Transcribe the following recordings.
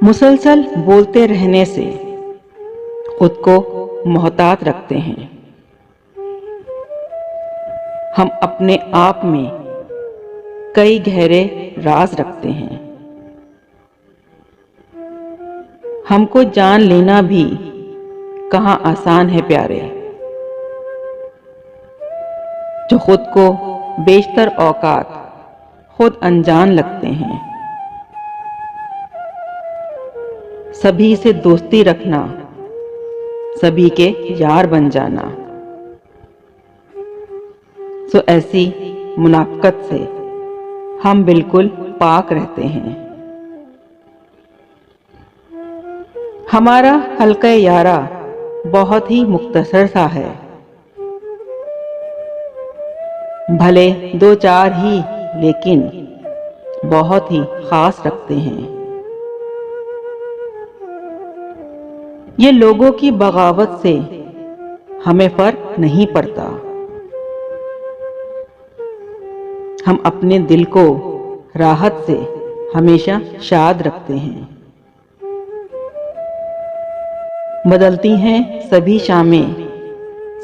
मुसलसल बोलते रहने से खुद को मोहतात रखते हैं। हम अपने आप में कई गहरे राज रखते हैं। हमको जान लेना भी कहाँ आसान है प्यारे। जो खुद को बेशतर औकात खुद अनजान लगते हैं। सभी से दोस्ती रखना, सभी के यार बन जाना, सो ऐसी मुनाफ़क़त से हम बिल्कुल पाक रहते हैं। हमारा हल्का यारा बहुत ही मुख्तसर सा है। भले दो चार ही, लेकिन बहुत ही खास रखते हैं। ये लोगों की बगावत से हमें फर्क नहीं पड़ता। हम अपने दिल को राहत से हमेशा शाद रखते हैं। बदलती हैं सभी शामें,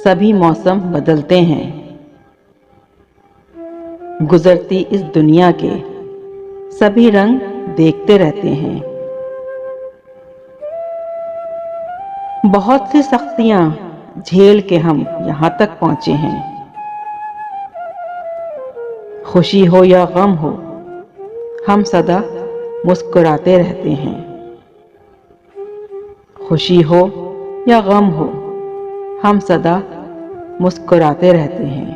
सभी मौसम बदलते हैं। गुजरती इस दुनिया के सभी रंग देखते रहते हैं। बहुत सी सख्तियां झेल के हम यहाँ तक पहुँचे हैं। खुशी हो या गम हो, हम सदा मुस्कुराते रहते हैं। खुशी हो या गम हो, हम सदा मुस्कुराते रहते हैं।